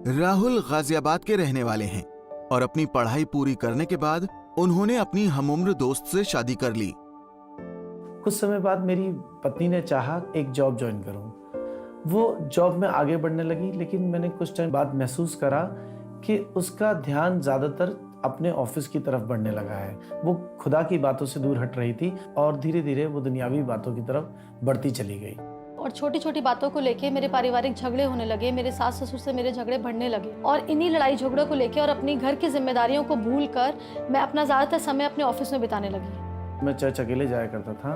राहुल गाजियाबाद के रहने वाले हैं और अपनी पढ़ाई पूरी करने के बाद उन्होंने अपनी हमउम्र दोस्त से शादी कर ली। कुछ समय बाद मेरी पत्नी ने चाहा एक जॉब ज्वाइन करूं। वो जॉब में आगे बढ़ने लगी, लेकिन मैंने कुछ टाइम बाद महसूस करा कि उसका ध्यान ज़्यादातर अपने ऑफिस की तरफ बढ़ने लगा है। वो खुदा की बातों से दूर हट रही थी और धीरे धीरे वो दुनियावी बातों की तरफ बढ़ती चली गई। और छोटी छोटी बातों को लेके मेरे पारिवारिक झगड़े होने लगे। मेरे सास ससुर से मेरे झगड़े बढ़ने लगे और इन्हीं लड़ाई झगड़ों को लेके और अपनी घर की जिम्मेदारियों को भूल कर मैं अपना ज़्यादातर समय अपने ऑफिस में बिताने लगी। मैं चर्च अकेले जाया करता था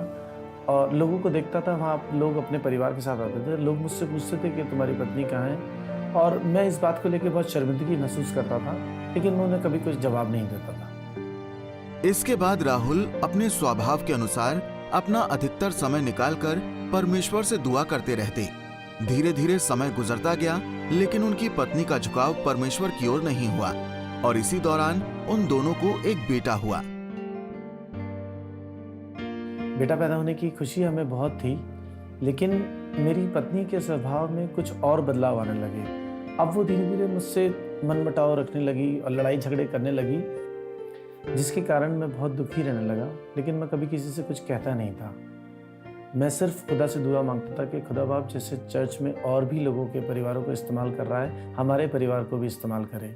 और लोगों को देखता था, वहाँ लोग अपने परिवार के साथ आते थे। लोग मुझसे पूछते थे कि तुम्हारी पत्नी कहाँ है, और मैं इस बात को लेकर बहुत शर्मिंदगी महसूस करता था, लेकिन मैं उन्हें कभी कुछ जवाब नहीं देता था। इसके बाद राहुल अपने स्वभाव के अनुसार अपना अधिकतर समय निकालकर परमेश्वर से दुआ करते रहते। धीरे धीरे समय गुजरता गया, लेकिन उनकी पत्नी का झुकाव परमेश्वर की ओर नहीं हुआ और इसी दौरान उन दोनों को एक बेटा हुआ। बेटा पैदा होने की खुशी हमें बहुत थी, लेकिन मेरी पत्नी के स्वभाव में कुछ और बदलाव आने लगे। अब वो धीरे धीरे मुझसे मनमुटाव रखने लगी और लड़ाई झगड़े करने लगी, जिसके कारण मैं बहुत दुखी रहने लगा। लेकिन मैं कभी किसी से कुछ कहता नहीं था। मैं सिर्फ खुदा से दुआ मांगता था कि खुदा बाप जैसे चर्च में और भी लोगों के परिवारों को इस्तेमाल कर रहा है, हमारे परिवार को भी इस्तेमाल करे।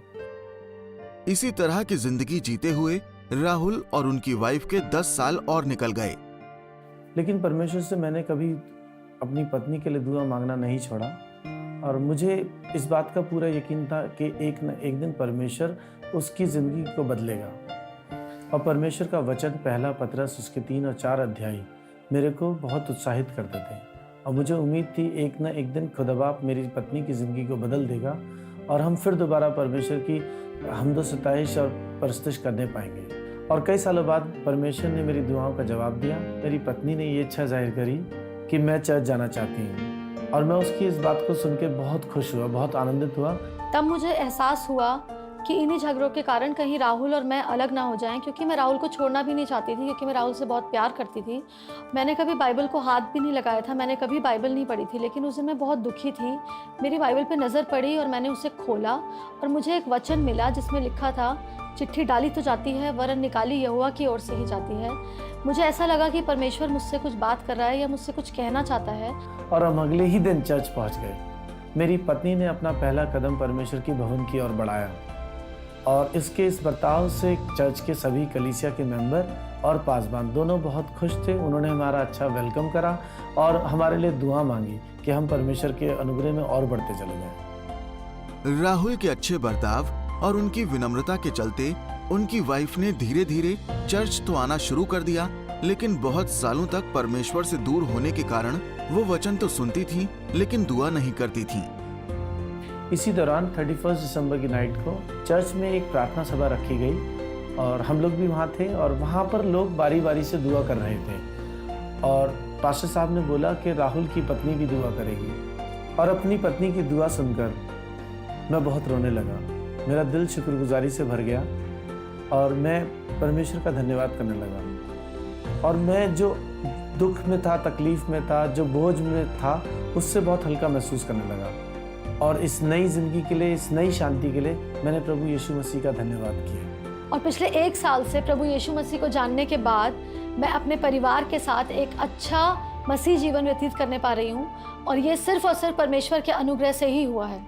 इसी तरह की जिंदगी जीते हुए राहुल और उनकी वाइफ के 10 साल और निकल गए। लेकिन परमेश्वर से मैंने कभी अपनी पत्नी के लिए दुआ मांगना नहीं छोड़ा और मुझे इस बात का पूरा यकीन था कि एक न एक दिन परमेश्वर उसकी ज़िंदगी को बदलेगा। और परमेश्वर का वचन पहला पतरस उसके 3 और 4 अध्याय मेरे को बहुत उत्साहित करते थे और मुझे उम्मीद थी एक न एक दिन खुदा बाप मेरी पत्नी की ज़िंदगी को बदल देगा और हम फिर दोबारा परमेश्वर की हम्दो सताइश और परस्तिश करने पाएंगे। और कई सालों बाद परमेश्वर ने मेरी दुआओं का जवाब दिया। मेरी पत्नी ने ये इच्छा जाहिर करी कि मैं चर्च जाना चाहती हूँ और मैं उसकी इस बात को सुन के बहुत खुश हुआ, बहुत आनंदित हुआ। तब मुझे एहसास हुआ कि इन्हीं झगड़ों के कारण कहीं राहुल और मैं अलग ना हो जाएं, क्योंकि मैं राहुल को छोड़ना भी नहीं चाहती थी, क्योंकि मैं राहुल से बहुत प्यार करती थी। मैंने कभी बाइबल को हाथ भी नहीं लगाया था, मैंने कभी बाइबल नहीं पढ़ी थी, लेकिन उस दिन मैं बहुत दुखी थी। मेरी बाइबल पे नज़र पड़ी और मैंने उसे खोला और मुझे एक वचन मिला जिसमें लिखा था, चिट्ठी डाली तो जाती है वरन निकाली यहोवा की ओर से ही जाती है। मुझे ऐसा लगा कि परमेश्वर मुझसे कुछ बात कर रहा है या मुझसे कुछ कहना चाहता है। और हम अगले ही दिन चर्च पहुँच गए। मेरी पत्नी ने अपना पहला कदम परमेश्वर की भवन की ओर बढ़ाया और इसके इस बर्ताव से चर्च के सभी कलीसिया के मेंबर और पासबान दोनों बहुत खुश थे। उन्होंने हमारा अच्छा वेलकम करा और हमारे लिए दुआ मांगी कि हम परमेश्वर के अनुग्रह में और बढ़ते चले जाएं। राहुल के अच्छे बर्ताव और उनकी विनम्रता के चलते उनकी वाइफ ने धीरे धीरे चर्च तो आना शुरू कर दिया, लेकिन बहुत सालों तक परमेश्वर से दूर होने के कारण वो वचन तो सुनती थी लेकिन दुआ नहीं करती थी। इसी दौरान 31 दिसंबर की नाइट को चर्च में एक प्रार्थना सभा रखी गई और हम लोग भी वहाँ थे और वहाँ पर लोग बारी बारी से दुआ कर रहे थे और पास्टर साहब ने बोला कि राहुल की पत्नी भी दुआ करेगी। और अपनी पत्नी की दुआ सुनकर मैं बहुत रोने लगा। मेरा दिल शुक्रगुजारी से भर गया और मैं परमेश्वर का धन्यवाद करने लगा। और मैं जो दुख में था, तकलीफ में था, जो बोझ में था, उससे बहुत हल्का महसूस करने लगा। और इस नई जिंदगी के लिए, इस नई शांति के लिए मैंने प्रभु यीशु मसीह का धन्यवाद किया। और पिछले 1 साल से प्रभु यीशु मसीह को जानने के बाद मैं अपने परिवार के साथ एक अच्छा मसीह जीवन व्यतीत करने पा रही हूँ और ये सिर्फ और सिर्फ परमेश्वर के अनुग्रह से ही हुआ है।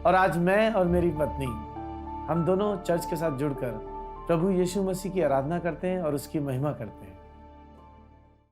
और आज मैं और मेरी पत्नी हम दोनों चर्च के साथ जुड़कर प्रभु यीशु मसीह की आराधना करते हैं और उसकी महिमा करते हैं।